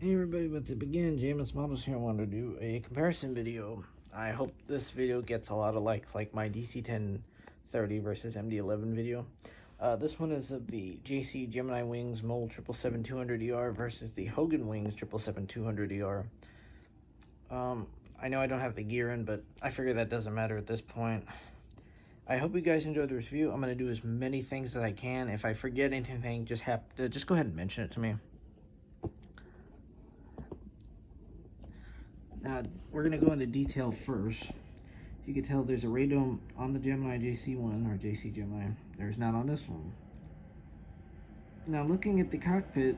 Hey everybody, but to begin, James Models here. I wanted to do a comparison video. I hope this video gets a lot of likes, like my DC-1030 versus MD-11 video. This one is of the JC Gemini Wings mold 777-200ER versus the Hogan Wings 777-200ER. I know I don't have the gear in, but I figure that doesn't matter at this point. I hope you guys enjoyed the review. I'm going to do as many things as I can. If I forget anything, just go ahead and mention it to me. Now, we're going to go into detail first. You can tell there's a radome on the Gemini JC1, or JC Gemini. There's not on this one. Now, looking at the cockpit,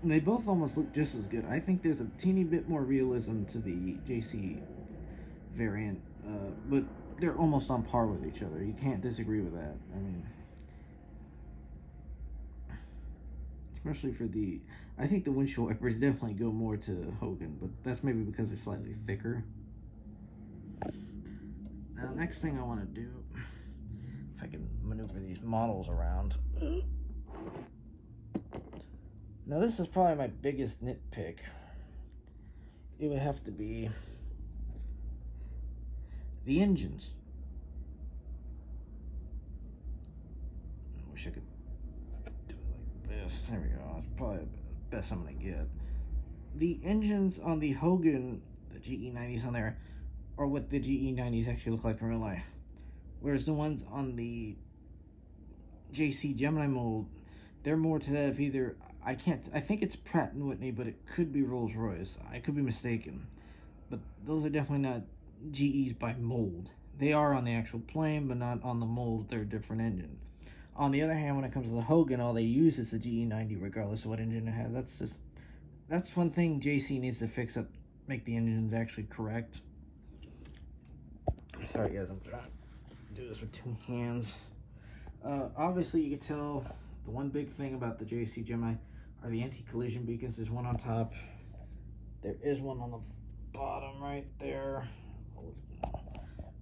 they both almost look just as good. I think there's a teeny bit more realism to the JC variant, but they're almost on par with each other. You can't disagree with that. I mean, especially for the, I think the windshield wipers definitely go more to Hogan, but that's maybe because they're slightly thicker. Now, next thing I want to do, if I can maneuver these models around. Now, this is probably my biggest nitpick. It would have to be the engines. I wish I could do it like this. There we go. That's probably the best I'm going to get. The engines on the Hogan, the GE90s on there, are what the GE90s actually look like in real life. Whereas the ones on the JC Gemini mold, they're more to that of either, I think it's Pratt & Whitney, but it could be Rolls-Royce. I could be mistaken. But those are definitely not GEs by mold. They are on the actual plane, but not on the mold. They're a different engine. On the other hand, when it comes to the Hogan, all they use is the GE90, regardless of what engine it has. That's one thing JC needs to fix up, make the engines actually correct. Sorry guys, I'm trying to do this with two hands. Obviously you can tell the one big thing about the JC Gemini are the anti-collision beacons. There's one on top. There is one on the bottom right there,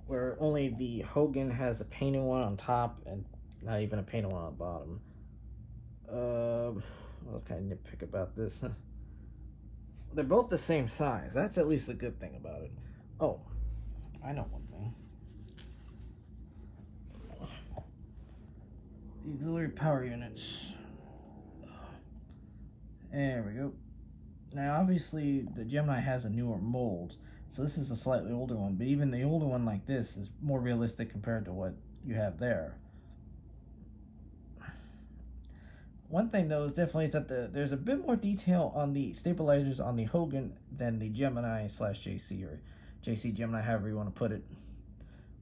where only the Hogan has a painted one on top and not even a painted one on the bottom. What kind of nitpick about this? They're both the same size. That's at least a good thing about it. Oh, I know one thing. The auxiliary power units. There we go. Now, obviously, the Gemini has a newer mold, so this is a slightly older one, but even the older one like this is more realistic compared to what you have there. One thing, though, is definitely that there's a bit more detail on the stabilizers on the Hogan than the Gemini / JC, or JC Gemini, however you want to put it,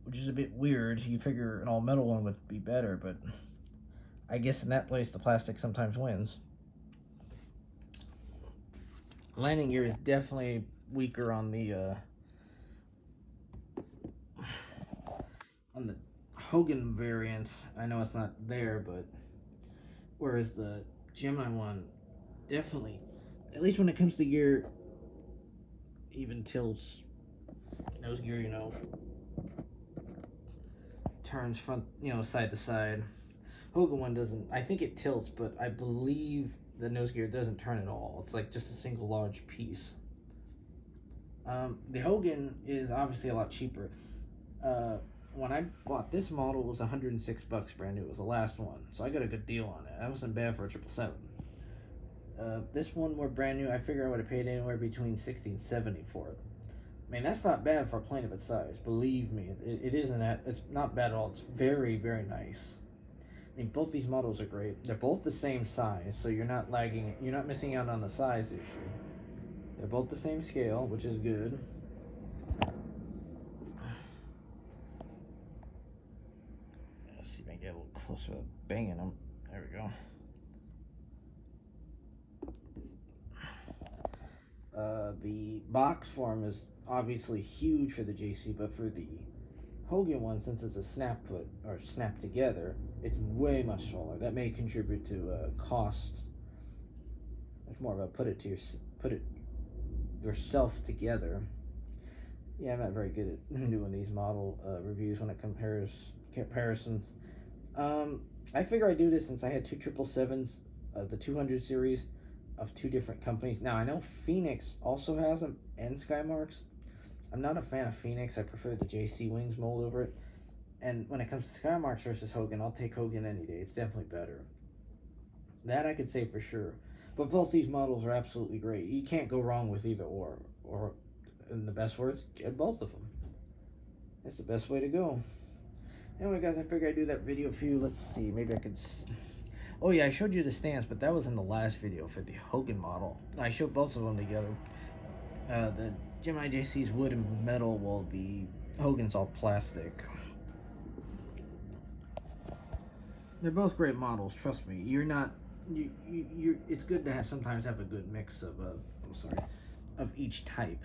which is a bit weird. You figure an all-metal one would be better, but I guess in that place, the plastic sometimes wins. Landing gear is definitely weaker on the Hogan variant. I know it's not there, but whereas the Gemini one definitely, at least when it comes to gear, even tilts nose gear, you know, turns front, you know, side to side. Hogan one doesn't. I think it tilts, but I believe the nose gear doesn't turn at all. It's like just a single large piece. The Hogan is obviously a lot cheaper. When I bought this model, it was $106 brand new. It was the last one, so I got a good deal on it. That wasn't bad for a 777. This one were brand new. I figure I would have paid anywhere between $60 and $70 for it. I mean, that's not bad for a plane of its size. Believe me, it isn't that. It's not bad at all. It's very, very nice. I mean, both these models are great. They're both the same size, so you're not lagging. You're not missing out on the size issue. They're both the same scale, which is good. Let's see if I can get a little closer with banging them. There we go. The box form is obviously huge for the JC, but for the Hogan one, since it's a snap put or snap together, it's way much smaller. That may contribute to cost. It's more of a put it yourself together. Yeah, I'm not very good at doing these model reviews when it comparisons. I figure I do this since I had two 777s, the 200 series. of two different companies. Now I know Phoenix also has them and Skymarks. I'm not a fan of Phoenix. I prefer the JC Wings mold over it. And when it comes to Skymarks versus Hogan, I'll take Hogan any day. It's definitely better. That I could say for sure. But both these models are absolutely great. You can't go wrong with either or. Or, in the best words, get both of them. That's the best way to go. Anyway, guys, I figured I'd do that video for you. Let's see. Maybe I could... Oh, yeah, I showed you the stance, but that was in the last video for the Hogan model. I showed both of them together. The Gemini JC's wood and metal, while the Hogan's all plastic. They're both great models, trust me. You're not... it's good to sometimes have a good mix of of each type.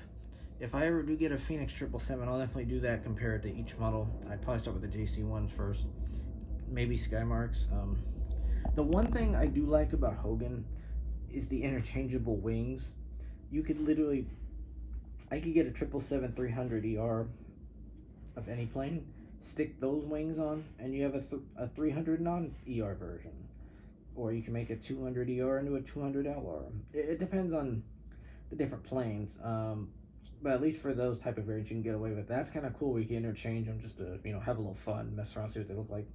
If I ever do get a Phoenix 777, I'll definitely do that compared to each model. I'd probably start with the JC ones first, maybe Skymarks. The one thing I do like about Hogan is the interchangeable wings. You could literally, I could get a 777-300 ER of any plane, stick those wings on, and you have a 300 non-ER version. Or you can make a 200 ER into a 200 LR. It depends on the different planes. But at least for those type of variants, you can get away with it. That's kind of cool. We can interchange them just to, have a little fun, mess around, see what they look like.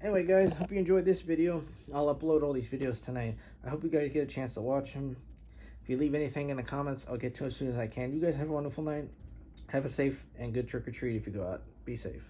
Anyway, guys, hope you enjoyed this video. I'll upload all these videos tonight. I hope you guys get a chance to watch them. If you leave anything in the comments, I'll get to it as soon as I can. You guys have a wonderful night. Have a safe and good trick-or-treat if you go out. Be safe.